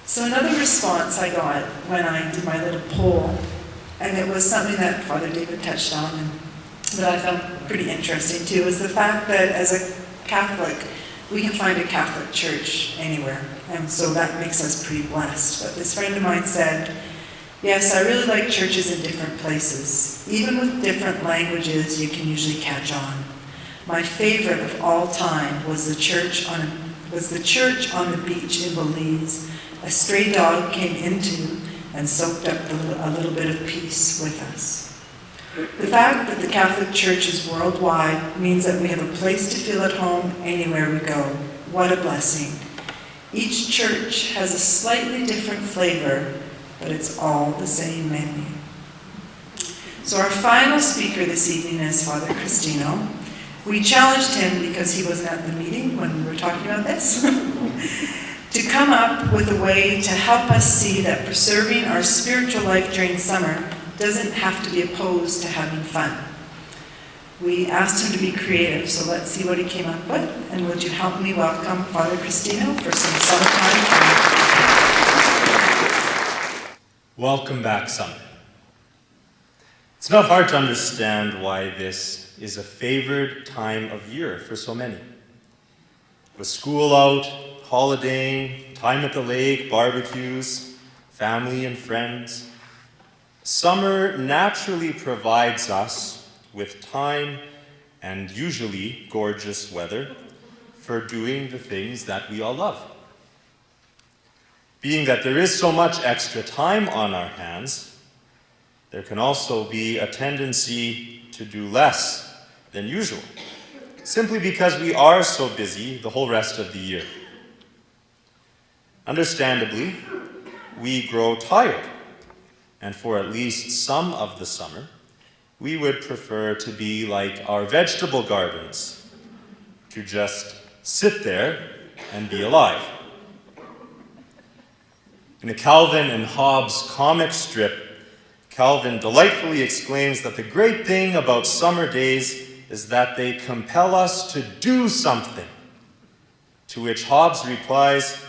So another response I got when I did my little poll, and it was something that Father David touched on and that I found pretty interesting too, was the fact that as a Catholic, we can find a Catholic church anywhere, and so that makes us pretty blessed. But this friend of mine said, yes, I really like churches in different places. Even with different languages, you can usually catch on. My favorite of all time was the church on the beach in Belize. A stray dog came into and soaked up a little bit of peace with us. The fact that the Catholic Church is worldwide means that we have a place to feel at home anywhere we go. What a blessing. Each church has a slightly different flavor, but it's all the same menu. So our final speaker this evening is Father Cristino. We challenged him, because he wasn't at the meeting when we were talking about this, to come up with a way to help us see that preserving our spiritual life during summer doesn't have to be opposed to having fun. We asked him to be creative, so let's see what he came up with. And would you help me welcome Father Cristino for some summertime fun? Welcome back, summer. It's not hard to understand why this is a favored time of year for so many. With school out, holidaying, time at the lake, barbecues, family and friends, summer naturally provides us with time and usually gorgeous weather for doing the things that we all love. Being that there is so much extra time on our hands, there can also be a tendency to do less than usual, simply because we are so busy the whole rest of the year. Understandably, we grow tired, and for at least some of the summer, we would prefer to be like our vegetable gardens, to just sit there and be alive. In a Calvin and Hobbes comic strip, Calvin delightfully exclaims that the great thing about summer days is that they compel us to do something, to which Hobbes replies,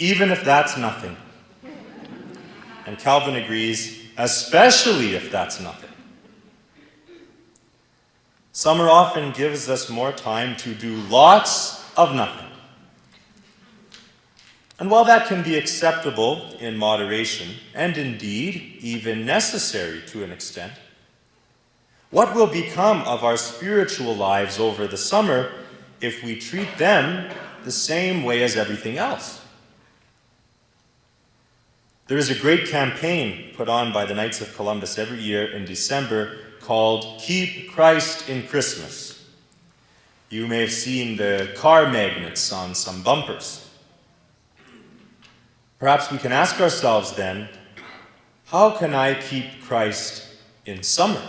even if that's nothing. And Calvin agrees, especially if that's nothing. Summer often gives us more time to do lots of nothing. And while that can be acceptable in moderation, and indeed even necessary to an extent, what will become of our spiritual lives over the summer if we treat them the same way as everything else? There is a great campaign put on by the Knights of Columbus every year in December called Keep Christ in Christmas. You may have seen the car magnets on some bumpers. Perhaps we can ask ourselves then, how can I keep Christ in summer?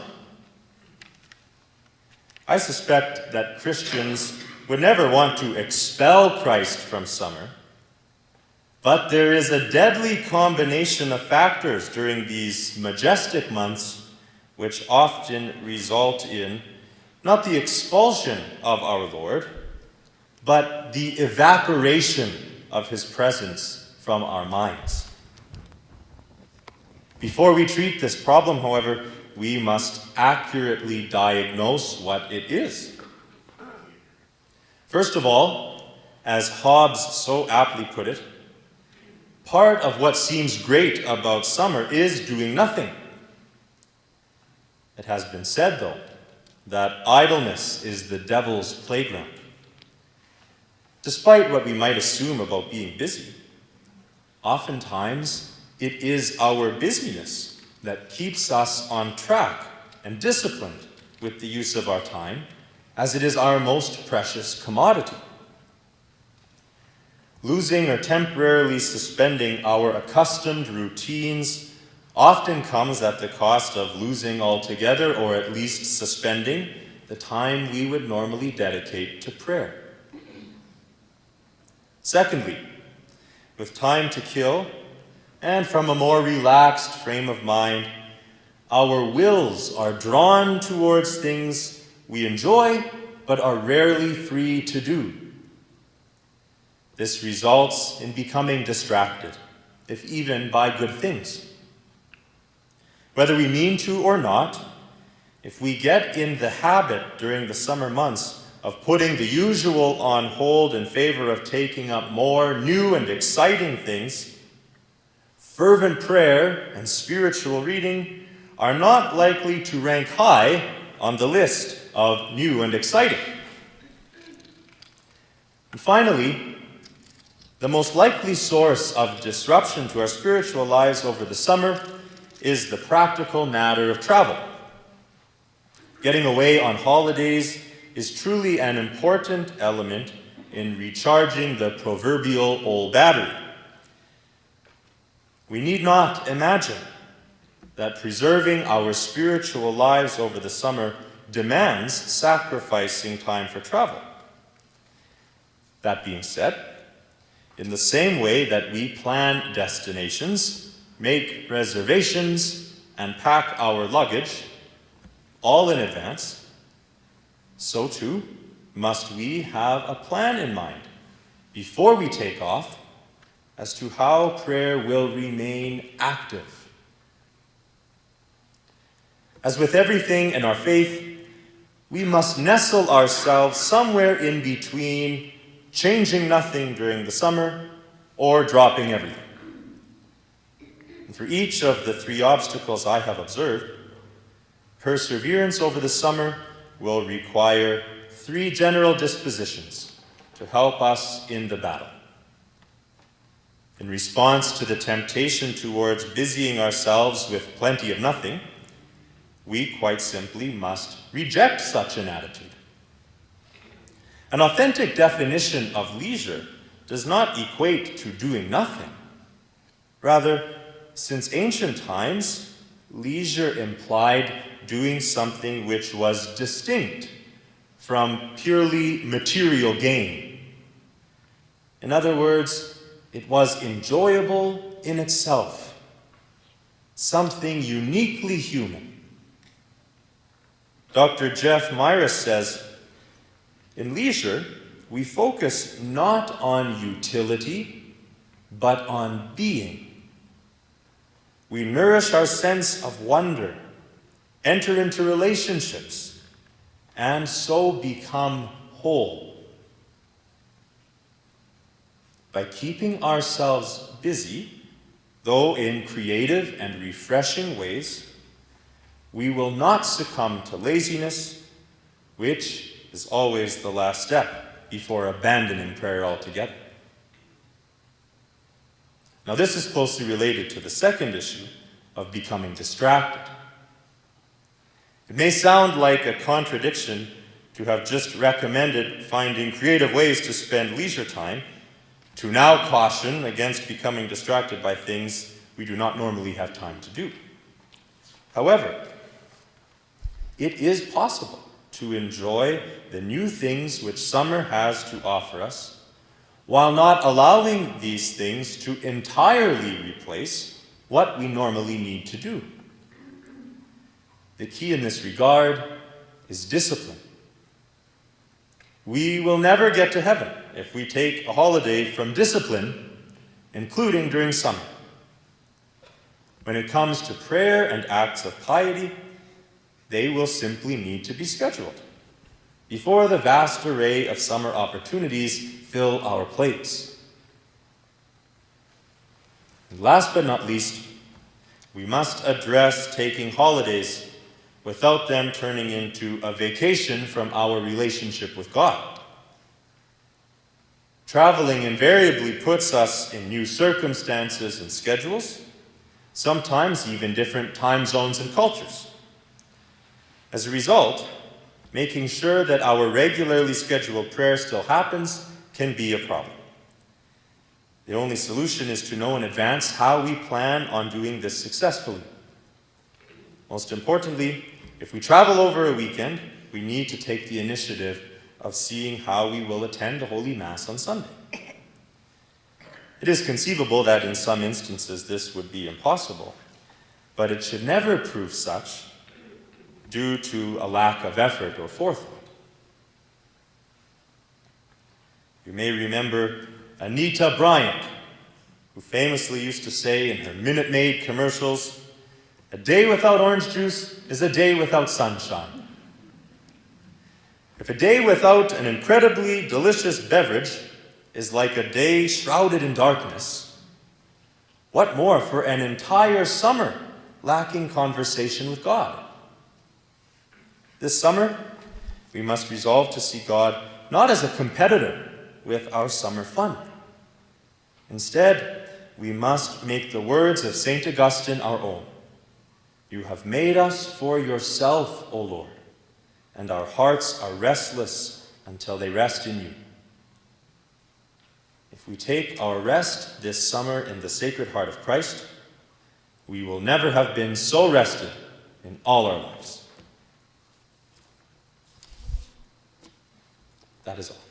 I suspect that Christians would never want to expel Christ from summer, but there is a deadly combination of factors during these majestic months which often result in not the expulsion of our Lord, but the evaporation of his presence from our minds. Before we treat this problem, however, we must accurately diagnose what it is. First of all, as Hobbes so aptly put it, part of what seems great about summer is doing nothing. It has been said, though, that idleness is the devil's playground. Despite what we might assume about being busy, oftentimes it is our busyness that keeps us on track and disciplined with the use of our time, as it is our most precious commodity. Losing or temporarily suspending our accustomed routines often comes at the cost of losing altogether, or at least suspending, the time we would normally dedicate to prayer. Secondly, with time to kill, and from a more relaxed frame of mind, our wills are drawn towards things we enjoy but are rarely free to do. This results in becoming distracted, if even by good things. Whether we mean to or not, if we get in the habit during the summer months of putting the usual on hold in favor of taking up more new and exciting things, fervent prayer and spiritual reading are not likely to rank high on the list of new and exciting. And finally, the most likely source of disruption to our spiritual lives over the summer is the practical matter of travel. Getting away on holidays is truly an important element in recharging the proverbial old battery. We need not imagine that preserving our spiritual lives over the summer demands sacrificing time for travel. That being said, in the same way that we plan destinations, make reservations, and pack our luggage, all in advance, so too must we have a plan in mind before we take off as to how prayer will remain active. As with everything in our faith, we must nestle ourselves somewhere in between changing nothing during the summer or dropping everything. And for each of the three obstacles I have observed, perseverance over the summer will require three general dispositions to help us in the battle. In response to the temptation towards busying ourselves with plenty of nothing, we quite simply must reject such an attitude. An authentic definition of leisure does not equate to doing nothing. Rather, since ancient times, leisure implied doing something which was distinct from purely material gain. In other words, it was enjoyable in itself, something uniquely human. Dr. Jeff Myris says, in leisure, we focus not on utility, but on being. We nourish our sense of wonder, enter into relationships, and so become whole. By keeping ourselves busy, though in creative and refreshing ways, we will not succumb to laziness, which is always the last step before abandoning prayer altogether. Now, this is closely related to the second issue of becoming distracted. It may sound like a contradiction to have just recommended finding creative ways to spend leisure time, to now caution against becoming distracted by things we do not normally have time to do. However, it is possible to enjoy the new things which summer has to offer us, while not allowing these things to entirely replace what we normally need to do. The key in this regard is discipline. We will never get to heaven if we take a holiday from discipline, including during summer. When it comes to prayer and acts of piety, they will simply need to be scheduled before the vast array of summer opportunities fill our plates. And last but not least, we must address taking holidays without them turning into a vacation from our relationship with God. Traveling invariably puts us in new circumstances and schedules, sometimes even different time zones and cultures. As a result, making sure that our regularly scheduled prayer still happens can be a problem. The only solution is to know in advance how we plan on doing this successfully. Most importantly, if we travel over a weekend, we need to take the initiative of seeing how we will attend the Holy Mass on Sunday. It is conceivable that in some instances this would be impossible, but it should never prove such due to a lack of effort or forethought. You may remember Anita Bryant, who famously used to say in her Minute Maid commercials, "A day without orange juice is a day without sunshine." If a day without an incredibly delicious beverage is like a day shrouded in darkness, what more for an entire summer lacking conversation with God? This summer, we must resolve to see God not as a competitor with our summer fun. Instead, we must make the words of St. Augustine our own. "You have made us for yourself, O Lord, and our hearts are restless until they rest in you." If we take our rest this summer in the Sacred Heart of Christ, we will never have been so rested in all our lives. That is all.